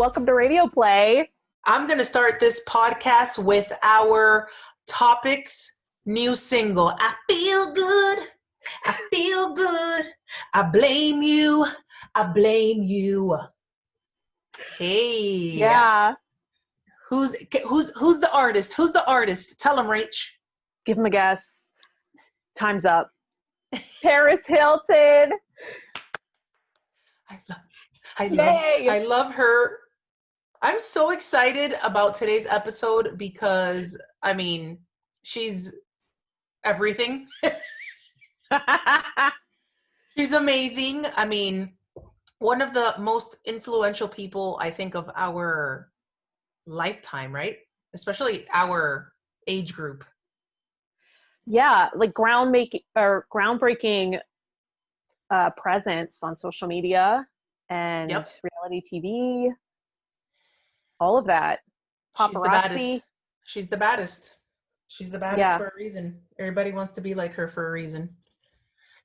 welcome to Radio Play. I'm going to start this podcast with our topics new single. I feel good. I feel good. I blame you. I blame you. Hey. Yeah. Who's the artist? Who's the artist? Tell him, Rach. Give him a guess. Time's up. Paris Hilton. I love her. I'm so excited about today's episode because, I mean, she's everything. She's amazing. I mean, one of the most influential people, I think, of our lifetime, right? Especially our age group. Yeah, like groundbreaking presence on social media and reality TV. All of that. Paparazzi. She's the baddest. She's the baddest for a reason. Everybody wants to be like her for a reason.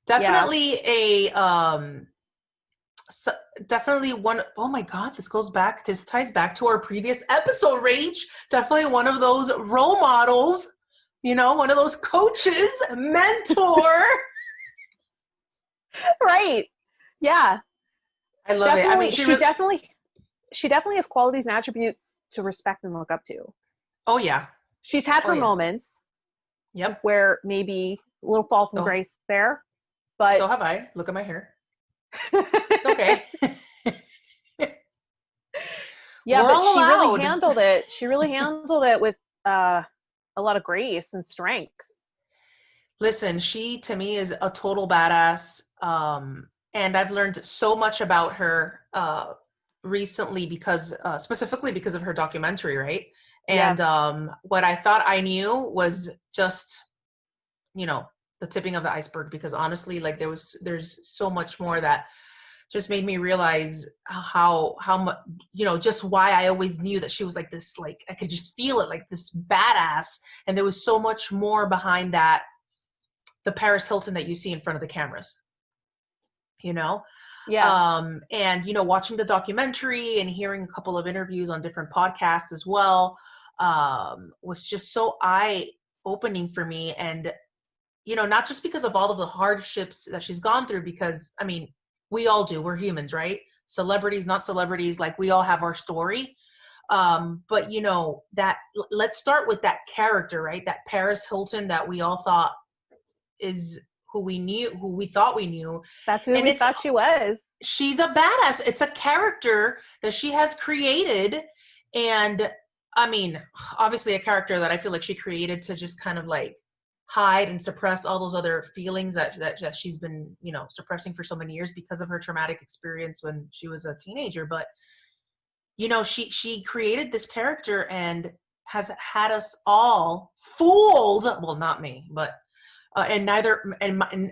Definitely definitely one. Oh my God, this ties back to our previous episode, Rach. Definitely one of those role models, one of those coaches, mentor. Right. Yeah. I love it. I mean, she definitely has qualities and attributes to respect and look up to. Oh yeah. She's had her moments. Yep. Where maybe a little fall from grace there. But so have I. Look at my hair. It's okay. Yeah, but she really handled it. She really handled it with a lot of grace and strength. Listen, she to me is a total badass. And I've learned so much about her recently specifically because of her documentary, right? And what I thought I knew was just, the tipping of the iceberg, because honestly, like there's so much more that just made me realize how much, just why I always knew that she was like this, like I could just feel it, like this badass. And there was so much more behind that, the Paris Hilton that you see in front of the cameras, Yeah. And, watching the documentary and hearing a couple of interviews on different podcasts as well, was just so eye-opening for me. And, not just because of all of the hardships that she's gone through, because, I mean, we all do. We're humans, right? Celebrities, not celebrities, like we all have our story. But, that let's start with that character, right? That Paris Hilton that we all thought is who we thought we knew. That's who we thought she was. She's a badass. It's a character that she has created. And I mean, obviously a character that I feel like she created to just kind of like hide and suppress all those other feelings that she's been, suppressing for so many years because of her traumatic experience when she was a teenager. But, she created this character and has had us all fooled. Well, not me, but and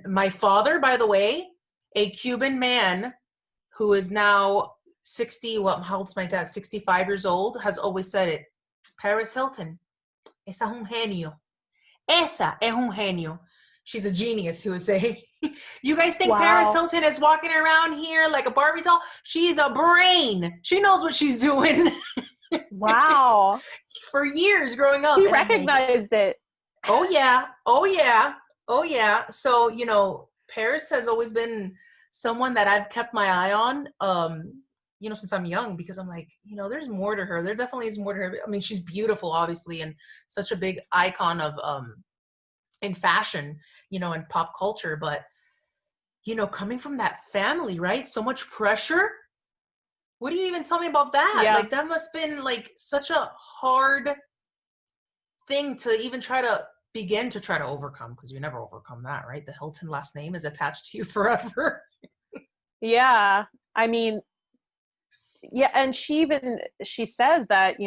my father, by the way, a Cuban man who is now 60, how old's my dad? 65 years old, has always said it. Paris Hilton, esa es un genio. Esa es un genio. She's a genius, he would say. You guys think Paris Hilton is walking around here like a Barbie doll? She's a brain. She knows what she's doing. Wow. For years growing up. He recognized it. Oh, yeah. Oh, yeah. Oh, yeah. So, Paris has always been someone that I've kept my eye on, since I'm young, because I'm like, there's more to her. There definitely is more to her. I mean, she's beautiful, obviously, and such a big icon of, in fashion, and pop culture. But, coming from that family, right? So much pressure. What do you even tell me about that? Yeah. Like, that must have been like such a hard thing to even begin to try to overcome, because you never overcome that, right? The Hilton last name is attached to you forever. Yeah. I mean, yeah. And she says that,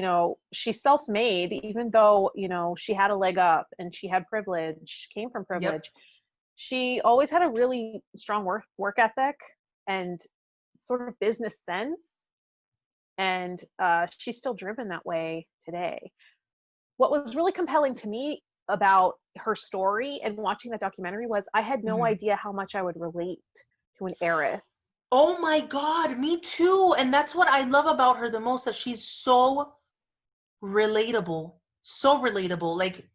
she's self-made, even though, she had a leg up and she had privilege, came from privilege. Yep. She always had a really strong work ethic and sort of business sense. And she's still driven that way today. What was really compelling to me about her story and watching that documentary was I had no idea how much I would relate to an heiress Oh my God, me too. And that's what I love about her the most, that she's so relatable. So relatable. Like,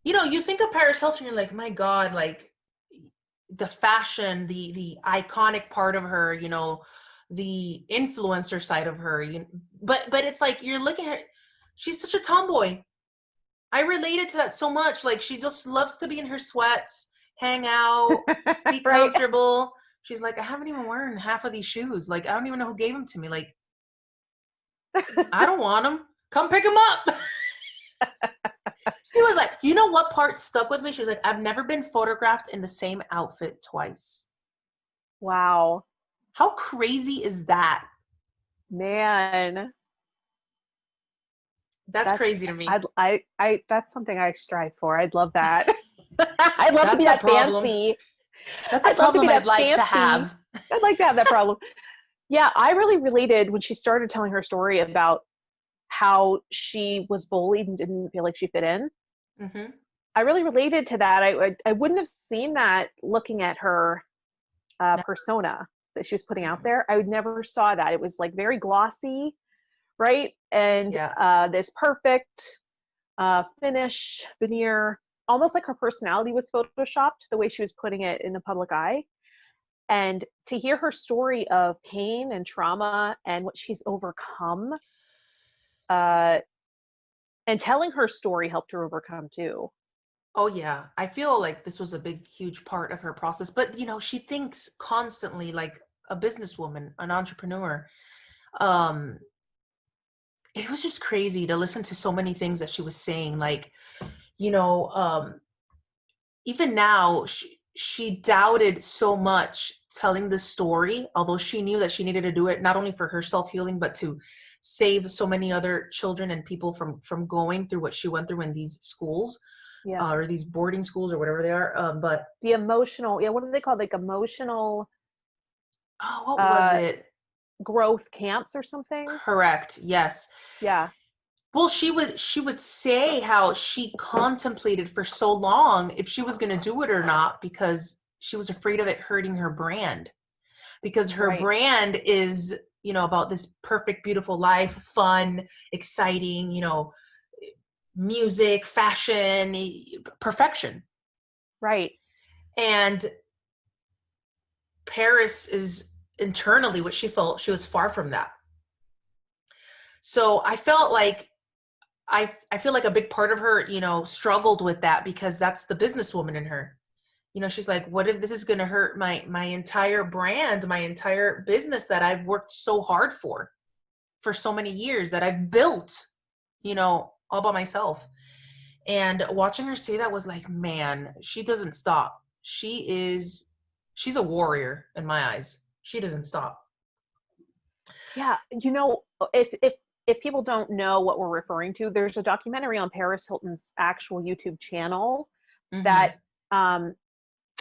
you think of Paris Hilton, you're like, my God, like the fashion, the iconic part of her, the influencer side of her. But it's like you're looking at her, she's such a tomboy. I related to that so much. Like she just loves to be in her sweats, hang out, be Right. comfortable. She's like, I haven't even worn half of these shoes. Like, I don't even know who gave them to me. Like, I don't want them. Come pick them up. She was like, you know what part stuck with me? She was like, I've never been photographed in the same outfit twice. Wow. How crazy is that? Man. That's That's crazy to me. that's something I strive for. I'd love that. I'd love to be That's a that problem. fancy. That's a I'd love to be problem I'd that like to fancy. have. I'd like to have that problem. Yeah, I really related when she started telling her story about how she was bullied and didn't feel like she fit in. Mm-hmm. I really related to that. I wouldn't have seen that looking at her No. persona that she was putting out Mm-hmm. there. I would never saw that. It was like very glossy, right? And Yeah. this perfect finish, veneer, almost like her personality was photoshopped the way she was putting it in the public eye. And to hear her story of pain and trauma and what she's overcome, uh, and telling her story helped her overcome too. Oh yeah. I feel like this was a big, huge part of her process. But she thinks constantly like a businesswoman, an entrepreneur. Um, it was just crazy to listen to so many things that she was saying. Like, you know, um, even now she doubted so much telling the story, although she knew that she needed to do it not only for her self-healing but to save so many other children and people from going through what she went through in these schools, Yeah. or these boarding schools or whatever they are. But The emotional, yeah, what do they call, like, emotional oh, what was uh it? growth camps or something? Correct, yes. Yeah. Well, she would say how she contemplated for so long if she was going to do it or not, because she was afraid of it hurting her brand, because her Right. brand is, about this perfect, beautiful life, fun, exciting, music, fashion, perfection. Right. And Paris is internally what she felt. She was far from that. So I felt like I feel like a big part of her, struggled with that, because that's the businesswoman in her. She's like, what if this is going to hurt my entire brand, my entire business that I've worked so hard for so many years, that I've built, all by myself. And watching her say that was like, man, she doesn't stop. She's a warrior in my eyes. She doesn't stop. Yeah, if people don't know what we're referring to, there's a documentary on Paris Hilton's actual YouTube channel that, Mm-hmm. um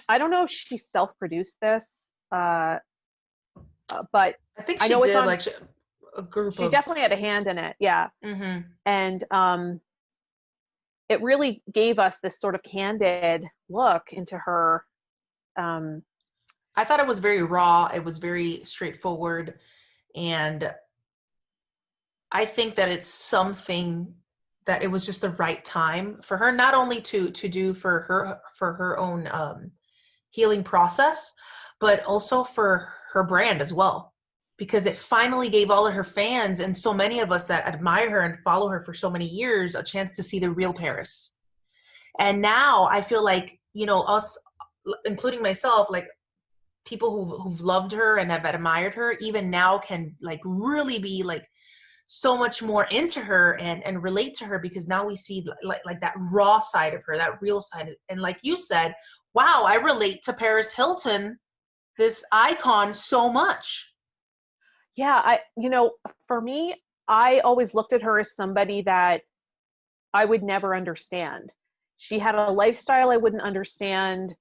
I don't know if she self-produced this, but I think I she know it's did, on. like a group She of. definitely had a hand in it, yeah. Mm-hmm. And it really gave us this sort of candid look into her. um I thought it was very raw. It was very straightforward. And I think that it's something that it was just the right time for her, not only to do for her own healing process, but also for her brand as well. Because it finally gave all of her fans and so many of us that admire her and follow her for so many years a chance to see the real Paris. And now I feel like, us, including myself, like people who've loved her and have admired her, even now can like really be like so much more into her and relate to her, because now we see like that raw side of her, that real side. And like you said, wow, I relate to Paris Hilton, this icon, so much. yeah, for me, I always looked at her as somebody that I would never understand. She had a lifestyle I wouldn't understand.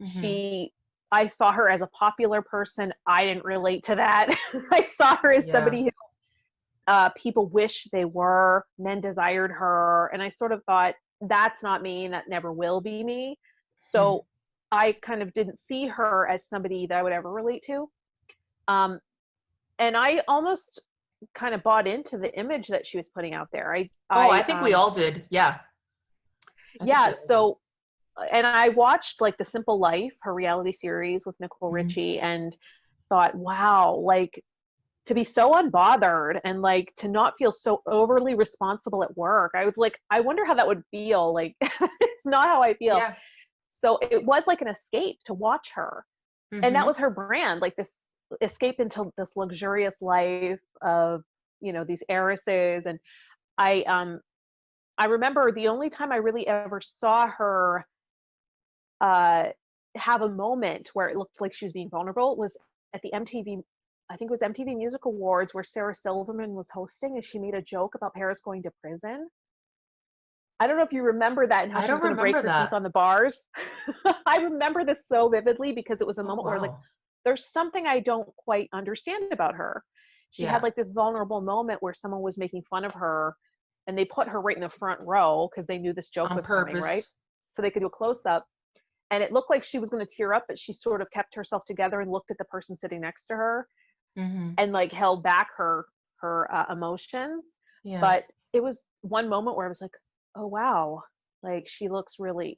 Mm-hmm. She I saw her as a popular person. I didn't relate to that. I saw her as Yeah. somebody who, people wish they were, men desired her, and I sort of thought, that's not me, and that never will be me. Hmm. So I kind of didn't see her as somebody that I would ever relate to. Um, and I almost kind of bought into the image that she was putting out there. Oh, I think we all did. Yeah. I think Yeah. we all did. So, and I watched like The Simple Life, her reality series with Nicole Mhm. Richie, and thought, wow, like to be so unbothered and like to not feel so overly responsible at work. I was like, I wonder how that would feel. Like, it's not how I feel. Yeah. So it was like an escape to watch her. And that Hmm. was her brand, like this escape into this luxurious life of, these heiresses. And I remember the only time I really ever saw her uh have a moment where it looked like she was being vulnerable was at the MTV, I think it was MTV Music Awards, where Sarah Silverman was hosting, and she made a joke about Paris going to prison. I don't know if you remember that, and how I she was don't going to break remember her teeth that. on the bars. I remember this so vividly because it was a Oh, moment where I was like, wow. there's something I don't quite understand about her. She had Yeah. like this vulnerable moment where someone was making fun of her, and they put her right in the front row because they knew this joke On was coming, right? purpose. So they could do a close up. And it looked like she was going to tear up, but she sort of kept herself together and looked at the person sitting next to her Hmm. and like held back her emotions. Yeah. But it was one moment where I was like, oh wow, like she looks really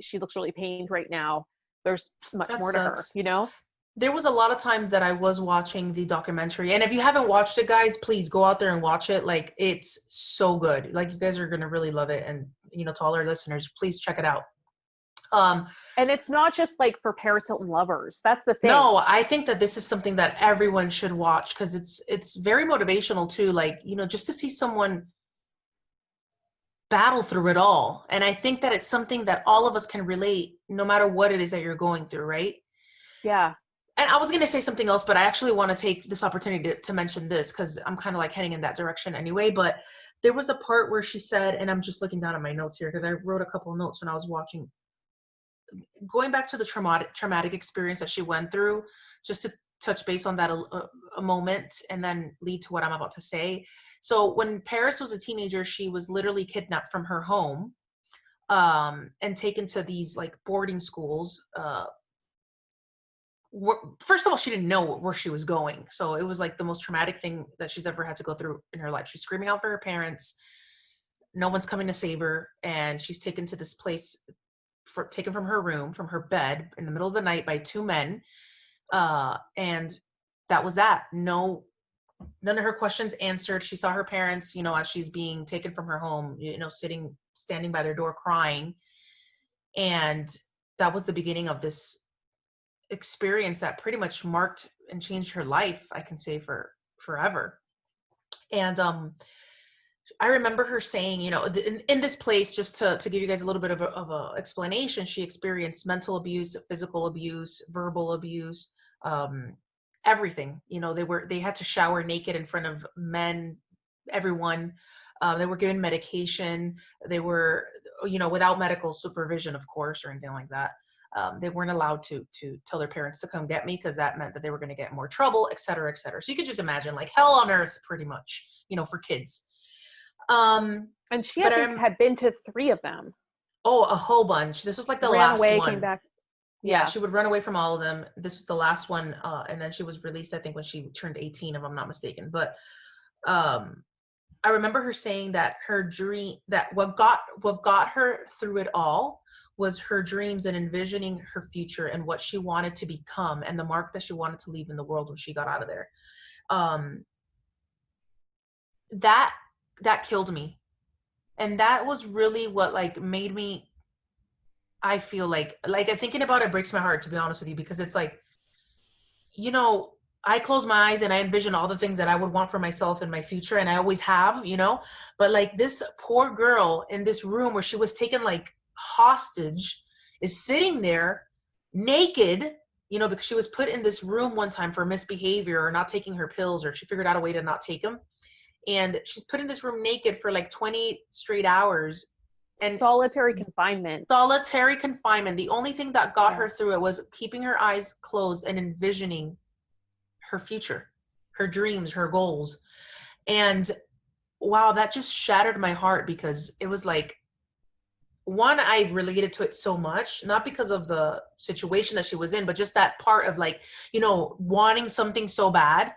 pained right now. There's much That more to her, sucks. you know? There was a lot of times that I was watching the documentary, and if you haven't watched it, guys, please go out there and watch it. Like, it's so good. Like, you guys are gonna really love it. And to all our listeners, please check it out. Um, And it's not just like for Paris Hilton lovers. That's the thing. no, I think that this is something that everyone should watch because it's very motivational too. Like, just to see someone battle through it all. And I think that it's something that all of us can relate, no matter what it is that you're going through, right? Yeah. And I was going to say something else, but I actually want to take this opportunity to mention this because I'm kind of like heading in that direction anyway. But there was a part where she said, and I'm just looking down at my notes here because I wrote a couple of notes when I was watching, going back to the traumatic experience that she went through, just to touch base on that a moment and then lead to what I'm about to say. So when Paris was a teenager, she was literally kidnapped from her home, and taken to these like boarding schools. First of all, she didn't know where she was going. So it was like the most traumatic thing that she's ever had to go through in her life. She's screaming out for her parents. No one's coming to save her. And she's taken to this place, taken from her room, from her bed in the middle of the night by two men. And that was that. No, none of her questions answered. She saw her parents, as she's being taken from her home, standing by their door crying. And that was the beginning of this experience that pretty much marked and changed her life, I can say, for forever. And I remember her saying, in this place, just to give you guys a little bit of a explanation, she experienced mental abuse, physical abuse, verbal abuse, um, everything. They had to shower naked in front of men, everyone. They were given medication. They were, without medical supervision, of course, or anything like that. They weren't allowed to tell their parents to come get me because that meant that they were going to get in more trouble, et cetera, et cetera. So you could just imagine like hell on earth, pretty much, for kids. And she, I But think, I'm had been to 3 of them. Oh, a whole bunch. This was like the Ran last away, came one. back. Yeah, Yeah. she would run away from all of them. This was the last one, and then she was released, I think, when she turned 18, if I'm not mistaken. But um, I remember her saying that her dream, that what got her through it all was her dreams and envisioning her future and what she wanted to become and the mark that she wanted to leave in the world when she got out of there. Um, that that killed me, and that was really what like made me. I feel like I'm thinking about it breaks my heart, to be honest with you, because it's like, you know, I close my eyes and I envision all the things that I would want for myself in my future, and I always have, but like this poor girl in this room where she was taken like hostage is sitting there naked, because she was put in this room one time for misbehavior or not taking her pills, or she figured out a way to not take them. And she's put in this room naked for like 20 straight hours. And Solitary confinement. solitary confinement. The only thing that got Yeah. her through it was keeping her eyes closed and envisioning her future, her dreams, her goals. And wow, that just shattered my heart because it was like, one, I related to it so much, not because of the situation that she was in, but just that part of like, wanting something so bad,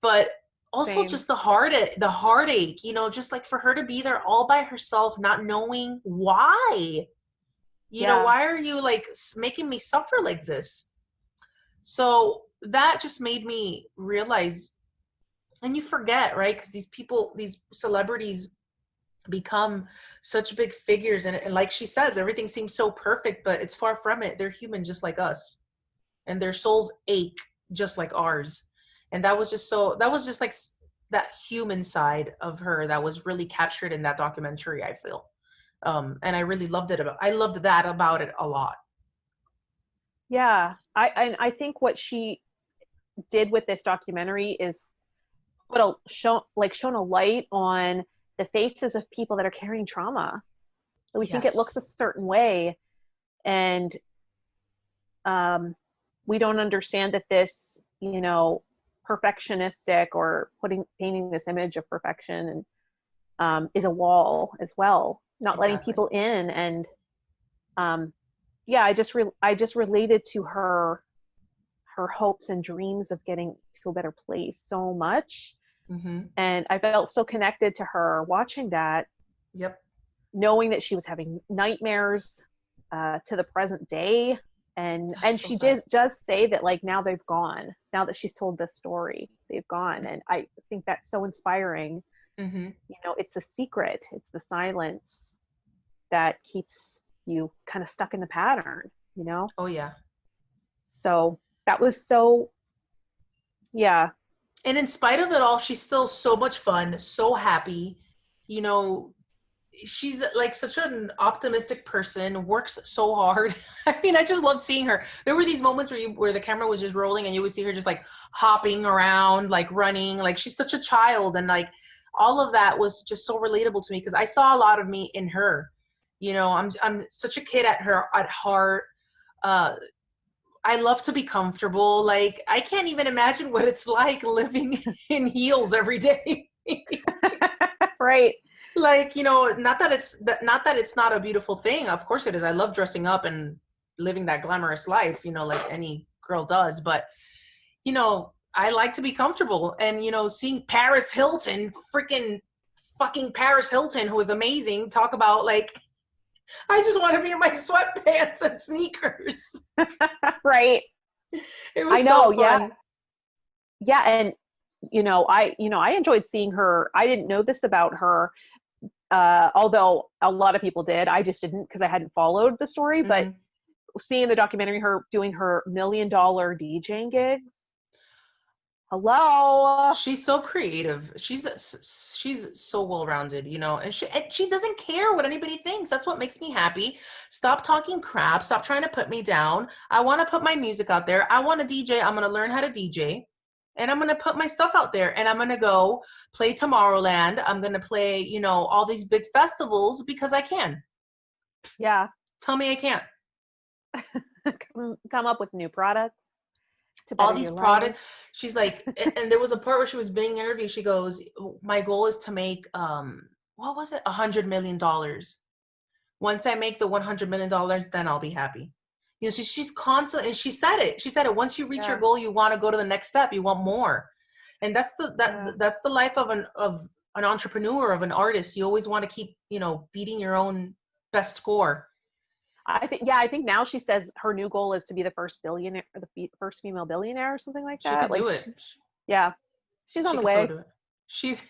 but also Same. just the heartache, just like for her to be there all by herself, not knowing why, Yeah. why are you like making me suffer like this? So that just made me realize, and you forget, right? Because these celebrities become such big figures, and like she says, everything seems so perfect, but it's far from it. They're human just like us, and their souls ache just like ours. And that was just like that human side of her that was really captured in that documentary, I feel. And I really loved I loved that about it a lot. Yeah. I think what she did with this documentary is shone a light on the faces of people that are carrying trauma. So we think it Yes. looks a certain way, and um, we don't understand that this, perfectionistic or painting this image of perfection and is a wall as well, not letting Exactly. people in. And yeah, I just related to her hopes and dreams of getting to a better place so much. Mm-hmm. And I felt so connected to her watching that, Yep. knowing that she was having nightmares to the present day. And So she sad. does say that, like, now they've gone. Now that she's told this story, they've gone. And I think that's so inspiring. Mm-hmm. It's a secret. It's the silence that keeps you kind of stuck in the pattern. Oh yeah. So that was so, yeah. And in spite of it all, she's still so much fun, so happy. You know, she's like such an optimistic person, works so hard. I mean, I just love seeing her. There were these moments where the camera was just rolling and you would see her just like hopping around, like running, like she's such a child, and like all of that was just so relatable to me because I saw a lot of me in her. I'm such a kid at heart. Uh I love to be comfortable. Like I can't even imagine what it's like living in heels every day. Right. Like, not that it's not a beautiful thing. Of course it is. I love dressing up and living that glamorous life, like any girl does. But, I like to be comfortable. And, seeing Paris Hilton, freaking fucking Paris Hilton, who is amazing, talk about like, I just want to be in my sweatpants and sneakers. Right. It I was know. so Yeah. fun. Yeah. And, I enjoyed seeing her. I didn't know this about her, although a lot of people did. I just didn't because I hadn't followed the story. But Hmm. seeing the documentary, her doing her $1 million DJing gigs. Hello. She's so creative. She's so well-rounded, and she doesn't care what anybody thinks. That's what makes me happy. Stop talking crap. Stop trying to put me down. I want to put my music out there. I want to DJ. I'm going to learn how to DJ. And I'm going to put my stuff out there, and I'm going to go play Tomorrowland. I'm going to play, all these big festivals because I can. Yeah. Tell me I can't. Come up with new products to All better these your life. products. She's like, and there was a part where she was being interviewed. She goes, my goal is to make what was it, $100 million. Once I make the $100 million, then I'll be happy. She's constant, and she said it, once you reach your Yeah. goal, you want to go to the next step, you want more. And Yeah. that's the life of an entrepreneur, of an artist. You always want to keep beating your own best score. I think now she says her new goal is to be the first billionaire, or the first female billionaire, or something like She that. could Like, do it. yeah, she's on She the could so way. do it. She's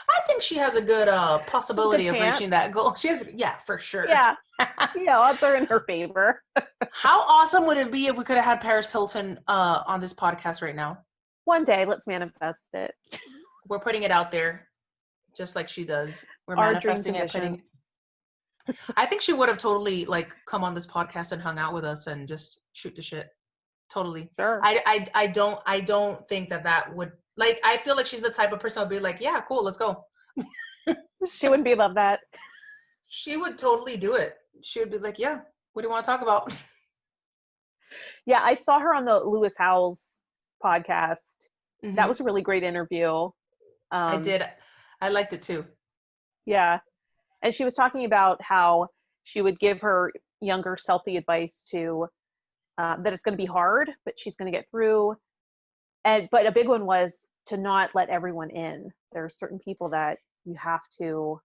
I think she has a good She has a good possibility of chance. reaching that goal. Yeah, for sure. Yeah, yeah, odds are in her favor. How awesome would it be if we could have had Paris Hilton on this podcast right now? One day, let's manifest it. We're putting it out there just like she does. We're Our dreams manifesting and it, visions. putting I think she would have totally like come on this podcast and hung out with us and just shoot the shit. Totally. Sure. I don't think that would, like, I feel like she's the type of person who would be like, yeah, cool, let's go. She wouldn't be above that. She would totally do it. She would be like, yeah, what do you want to talk about? Yeah, I saw her on the Lewis Howes podcast. That Hmm. was a really great interview. I Um, did. I liked it too. yeah. And she was talking about how she would give her younger selfie advice to that it's going to be hard, but she's going to get through. And but a big one was to not let everyone in. There are certain people that you have to.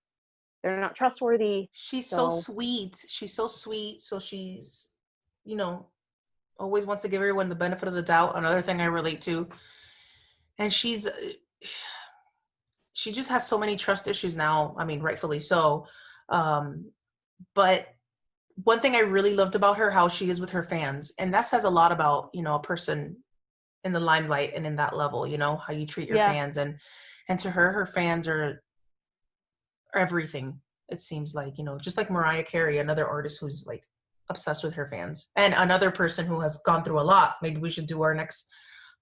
They're not trustworthy. She's so So sweet. She's so sweet. So she's, you know, always wants to give everyone the benefit of the doubt. Another thing I relate to. And she just has so many trust issues now. I mean, rightfully so. But one thing I really loved about her, how she is with her fans. And that says a lot about, you know, a person in the limelight and in that level, you know, how you treat your yeah, fans. And to her fans are everything. It seems like, you know, just like Mariah Carey, another artist who's like obsessed with her fans, and another person who has gone through a lot. Maybe we should do our next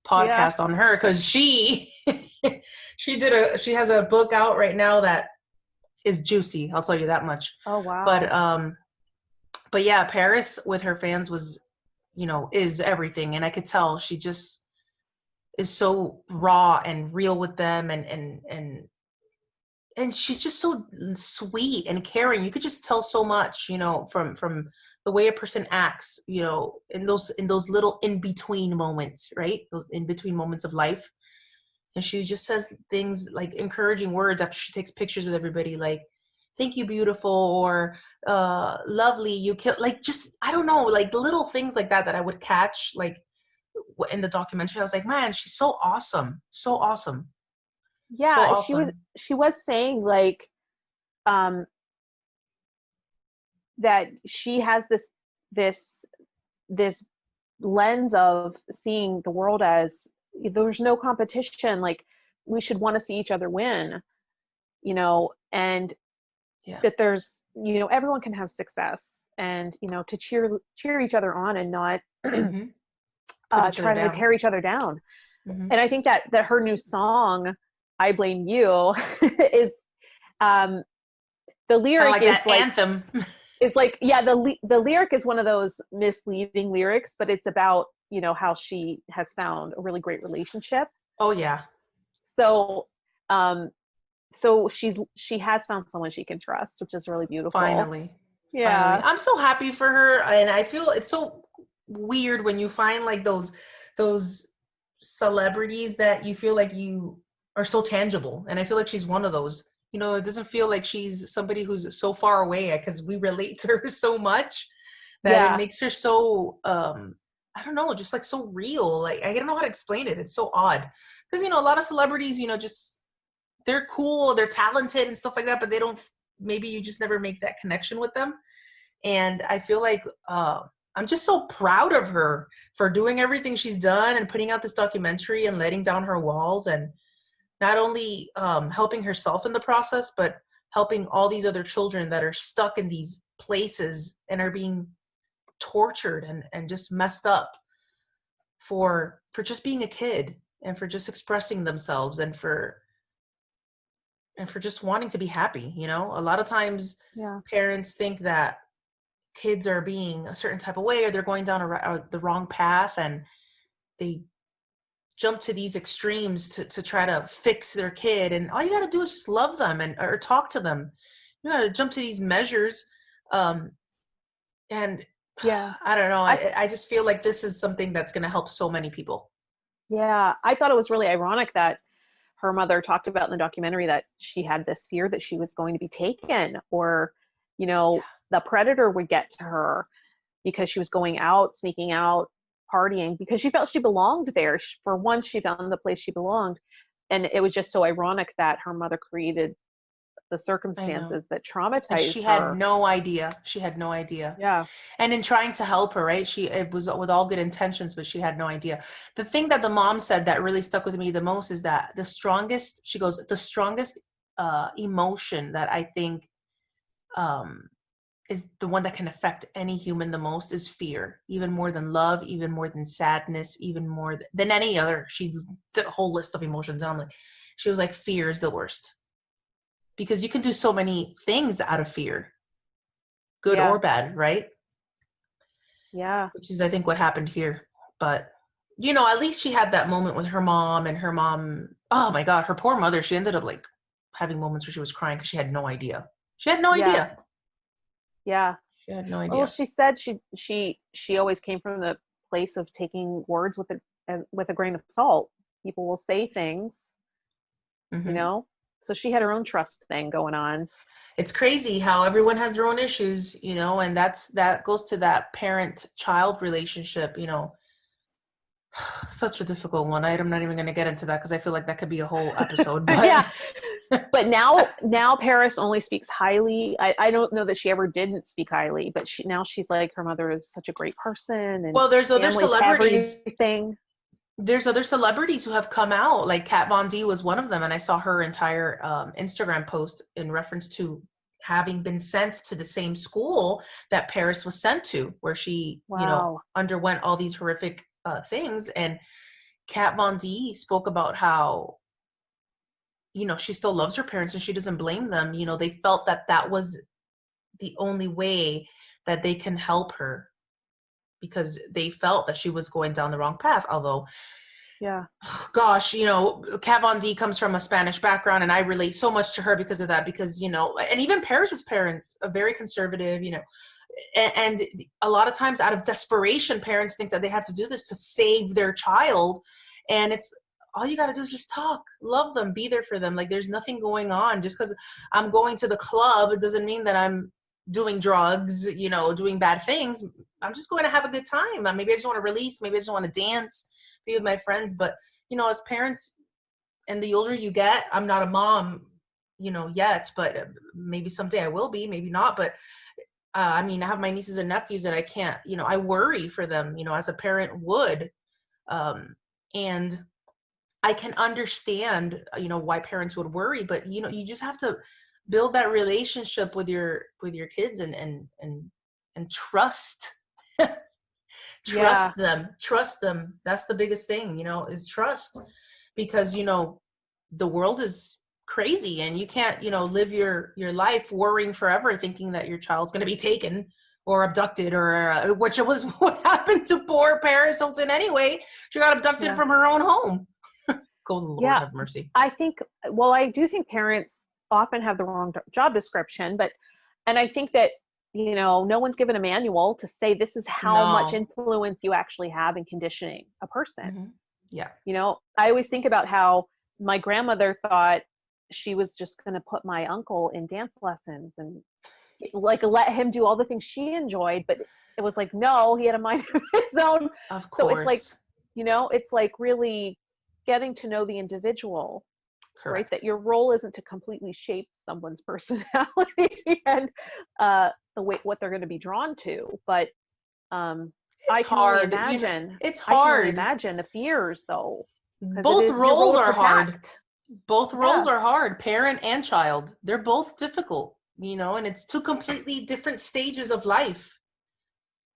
yeah. podcast on her, because she she has a book out right now that is juicy, I'll tell you that much. Oh wow. But yeah, Paris with her fans was, you know, is everything. And I could tell she just is so raw and real with them, and she's just so sweet and caring. You could just tell so much, you know, from the way a person acts, you know, in those little in between moments, right? Those in between moments of life. And she just says things like encouraging words after she takes pictures with everybody, like "thank you, beautiful," or "lovely, you kill," like, just, I don't know, like little things like that I would catch like in the documentary. I was like, man, she's so awesome, so awesome, so Yeah, awesome. she was saying like um that she has this this lens of seeing the world as there's no competition, like we should want to see each other win, you know, and Yeah. that there's, you know, everyone can have success, and you know, to cheer each other on and not Mm-hmm. Put each other try to down. tear each other down. Mm-hmm. And I think that her new song "I Blame You" is um the Kind of lyric like that anthem. is like, yeah, the lyric is one of those misleading lyrics, but it's about, you know, how she has found a really great relationship. Oh yeah. So um so she has found someone she can trust, which is really beautiful. Finally. Finally. Yeah. I'm so happy for her, and I feel it's so weird when you find like those celebrities that you feel like you are so tangible, and I feel like she's one of those. You know, it doesn't feel like she's somebody who's so far away, because we relate to her so much that it Yeah. makes her so I don't know, just like so real. Like, I don't know how to explain it. It's so odd, because you know, a lot of celebrities, you know, just they're cool, they're talented and stuff like that, but they don't, maybe you just never make that connection with them. And I feel like I'm just so proud of her for doing everything she's done and putting out this documentary and letting down her walls, and not only helping herself in the process, but helping all these other children that are stuck in these places and are being tortured and just messed up for just being a kid, and for just expressing themselves, and for just wanting to be happy. You know, a lot of times Yeah. parents think that kids are being a certain type of way, or they're going down the wrong path, and they jump to these extremes to try to fix their kid. And all you got to do is just love them, and or talk to them. You got to jump to these measures. And Yeah. I don't know, I I just feel like this is something that's going to help so many people. Yeah, I thought it was really ironic that her mother talked about in the documentary that she had this fear that she was going to be taken, or, you know, the predator would get to her because she was going out, sneaking out, partying, because she felt she belonged there. For once, she found the place she belonged. And it was just so ironic that her mother created the I know. circumstances that And traumatized she had her. no idea. She had no idea. Yeah. And in trying to help her, right? It was with all good intentions, but she had no idea. The thing that the mom said that really stuck with me the most is that she goes, the strongest emotion that I think um, is the one that can affect any human the most is fear, even more than love, even more than sadness, even more than any other. She did a whole list of emotions. And I'm like, she was like, fear is the worst, because you can do so many things out of fear, good or Yeah. bad, right? Yeah. Which is, I think, what happened here. But, you know, at least she had that moment with her mom, and her mom, oh my God, her poor mother, she ended up like having moments where she was crying because she had no idea. She had no Yeah. idea. Yeah. She had no Well, idea. she said she always came from the place of taking words with a grain of salt. People will say things, you Hmm. know. So she had her own trust thing going on. It's crazy how everyone has their own issues, and that goes to that parent-child relationship, such a difficult one. I'm not even going to get into that because I feel like that could be a whole episode, but Yeah. But now Paris only speaks highly. I don't know that she ever didn't speak highly, but she's like her mother is such a great person and well, family's everything. there's other celebrities who have come out, like Kat Von D was one of them, and I saw her entire Instagram post in reference to having been sent to the same school that Paris was sent to, where she, Wow. underwent all these horrific things. And Kat Von D spoke about how, she still loves her parents and she doesn't blame them. They felt that that was the only way that they can help her because they felt that she was going down the wrong path. Although, Yeah. gosh, Kat Von D comes from a Spanish background, and I relate so much to her because of that. Because and even Paris's parents are very conservative. And a lot of times, out of desperation, parents think that they have to do this to save their child, and it's all you got to do is just talk, love them, be there for them. Like there's nothing going on. Just because I'm going to the club, it doesn't mean that I'm doing drugs, doing bad things. I'm just going to have a good time. Maybe I just want to release. Maybe I just want to dance, be with my friends. But, as parents, and the older you get, I'm not a mom, yet, but maybe someday I will be, maybe not. But I have my nieces and nephews and I can't, I worry for them, as a parent would. And I can understand, why parents would worry, but you just have to build that relationship with your kids and trust. Yeah. Trust them. That's the biggest thing, is trust, because the world is crazy and you can't, live your life worrying forever thinking that your child's going to be taken or abducted, or which was what happened to poor Paris Hilton anyway. She got abducted Yeah. from her own home. Go, the Lord Yeah. have mercy. I think, well, I do think parents often have the wrong job description, and I think that, no one's given a manual to say this is how much No. influence you actually have in conditioning a person. Hmm. Yeah. I always think about how my grandmother thought she was just going to put my uncle in dance lessons and like let him do all the things she enjoyed, but it was like, no, he had a mind of his own. Of So it's like, course. it's like really getting to know the individual, right? That Correct. your role isn't to completely shape someone's personality and the way what they're going to be drawn to, but um, It's I can only hard. imagine. It's I can only hard. imagine the fears, though, because it Both is your role roles to are hard. protect. Both roles Yeah, are hard, parent and child. They're both difficult, and it's two completely different stages of life,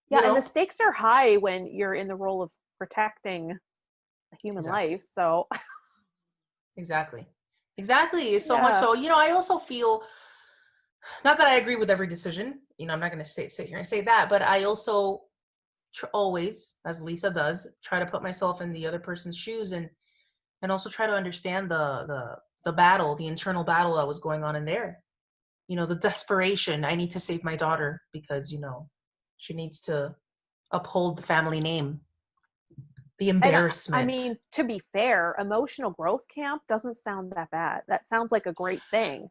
you yeah, and the know? stakes are high when you're in the role of protecting a human Exactly. life. So, Exactly. Exactly. So much yeah, so, I also feel, not that I agree with every decision, I'm not going to sit here and say that, but I also always, as Lisa does, try to put myself in the other person's shoes, and also try to understand the battle, the internal battle that was going on in there. The desperation. I need to save my daughter because, she needs to uphold the family name. The and I embarrassment. mean, to be fair, emotional growth camp doesn't sound that bad. That sounds like a great thing.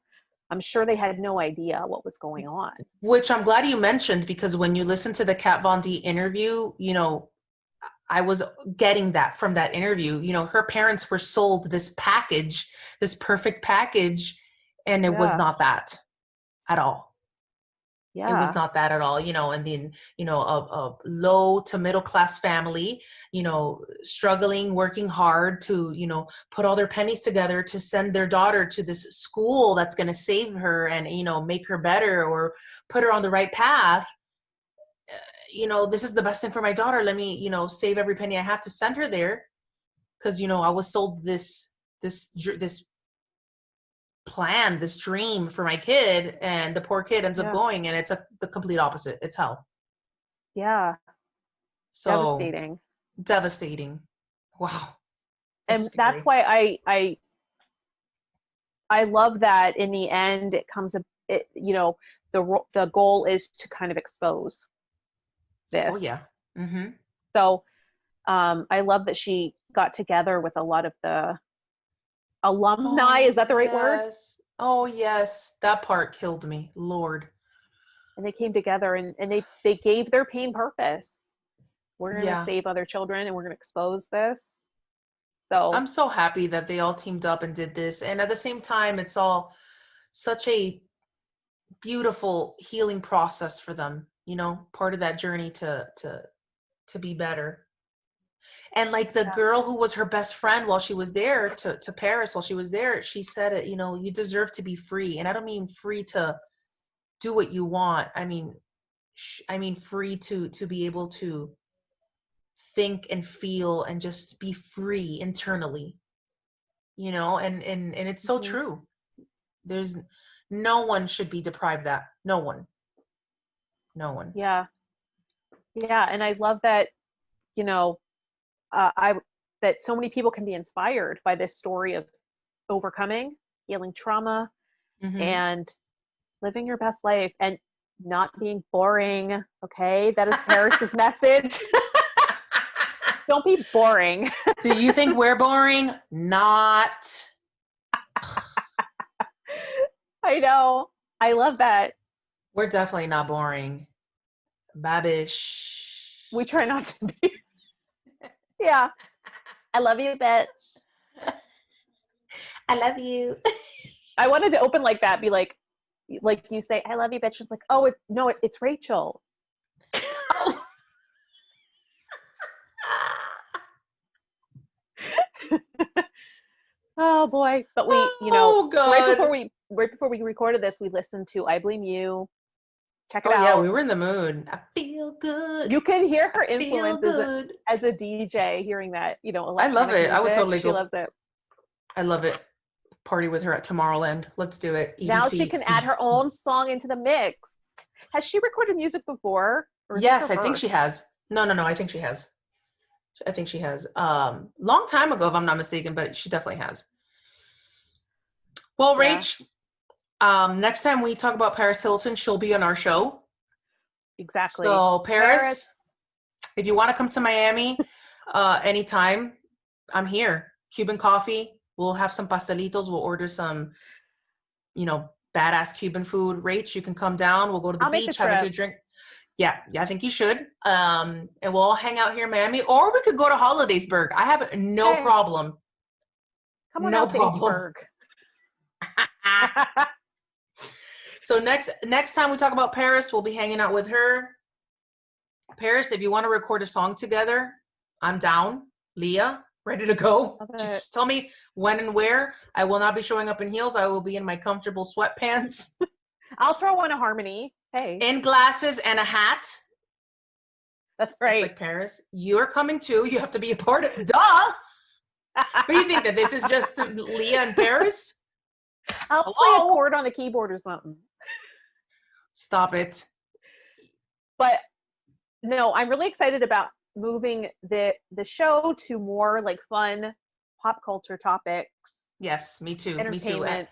I'm sure they had no idea what was going on. Which I'm glad you mentioned, because when you listen to the Kat Von D interview, I was getting that from that interview. Her parents were sold this package, this perfect package, and it was Yeah, not that at all. It was yeah, not that at all, and then, a low to middle class family, struggling, working hard to, put all their pennies together to send their daughter to this school that's going to save her and, make her better or put her on the right path. This is the best thing for my daughter. Let me, save every penny I have to send her there. Cause, I was sold this plan, this dream for my kid, and the poor kid ends up yeah, going, and it's the complete opposite. It's hell. yeah. So Devastating. devastating. Wow. It's And that's scary. why I love that in the end it, the goal is to kind of expose Oh this. yeah. Mm-hmm. So I love that she got together with a lot of the alumni. Oh Is that the right word? yes. Oh yes. That part killed me. Lord. And they came together and they gave their pain purpose. We're going to Yeah. save other children and we're going to expose this. So I'm so happy that they all teamed up and did this. And at the same time, it's all such a beautiful healing process for them, part of that journey to be better. And like the yeah. girl who was her best friend while she was there to Paris, while she was there, she said it, you deserve to be free. And I don't mean free to do what you want. I mean free to be able to think and feel and just be free internally, and it's so Mm-hmm. true. There's no one should be deprived that. No one. Yeah. Yeah. And I love that, I that so many people can be inspired by this story of overcoming, healing trauma, Mm-hmm. and living your best life and not being boring. Okay, that is Paris's message. Don't be boring. Do you think we're boring? Not. I know. I love that. We're definitely not boring. Babish. We try not to be. Yeah. I love you, bitch. I love you. I wanted to open like that, be like you say, I love you, bitch. It's like, oh, it's Rachel. Oh. Oh boy. But we, Oh God. right before we recorded this, we listened to I Blame You. Check it Oh yeah, out. we were in the mood. I feel good. You can hear her Feel influence good. as a DJ, hearing that, I love electronic it. I would music. totally She go. loves it. I love it. Party with her at Tomorrowland. Let's do it. Now she EDC. can add her own song into the mix. Has she recorded music before? Or is this Yes, her I think she first? has. No, I think she has. I think she has. Long time ago, if I'm not mistaken, but she definitely has. Well, Yeah. Rach, next time we talk about Paris Hilton, she'll be on our show. Exactly. So Paris, if you want to come to Miami anytime, I'm here. Cuban coffee. We'll have some pastelitos. We'll order some, badass Cuban food. Rach, you can come down. We'll go to the I'll make the beach, have a trip. good drink. Yeah, I think you should. And we'll all hang out here in Miami, or we could go to Hollidaysburg. I have no problem. Come on No out to problem. H'burg. So next time we talk about Paris, we'll be hanging out with her. Paris, if you want to record a song together, I'm down. Leah, ready to go. Just tell me when and where. I will not be showing up in heels. I will be in my comfortable sweatpants. I'll throw on a harmony. Hey. And glasses and a hat. That's right. Just like Paris. You're coming too. You have to be a part of duh. What do you think, that this is just Leah and Paris? I'll play a chord on the keyboard or something. Stop it. But no, I'm really excited about moving the show to more like fun pop culture topics. Yes, me too. Entertainment.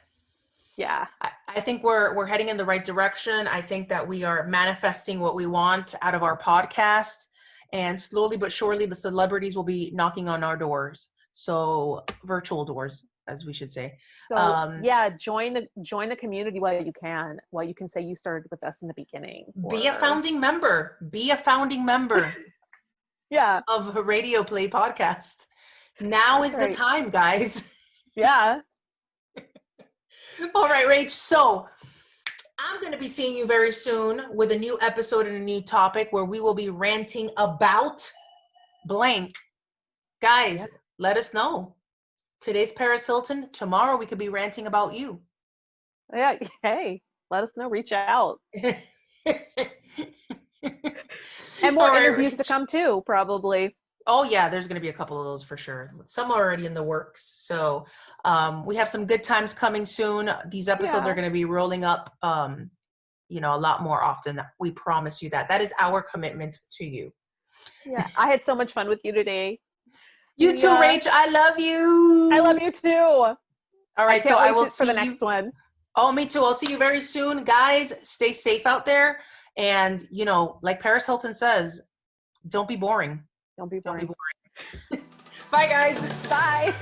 Yeah. I think we're heading in the right direction. I think that we are manifesting what we want out of our podcast, and slowly but surely the celebrities will be knocking on our doors. So virtual doors, as we should say. So join the community while you can say you started with us in the beginning. Be a founding member. Yeah. Of a Radio Play podcast. Now is the time, guys. Yeah. All right, Rach. So I'm going to be seeing you very soon with a new episode and a new topic where we will be ranting about blank. Guys, let us know. Today's Paris Hilton. Tomorrow we could be ranting about you. Yeah. Hey, let us know. Reach out. And more interviews to come too, probably. Oh yeah, there's going to be a couple of those for sure. Some are already in the works. So we have some good times coming soon. These episodes are going to be rolling up, a lot more often. We promise you that. That is our commitment to you. Yeah, I had so much fun with you today. You too, Rach. I love you. I love you too. All right, so I will see for the next one. Oh, me too. I'll see you very soon. Guys, stay safe out there. And, you know, like Paris Hilton says, don't be boring. Don't be Don't be boring. boring. Bye, guys. Bye.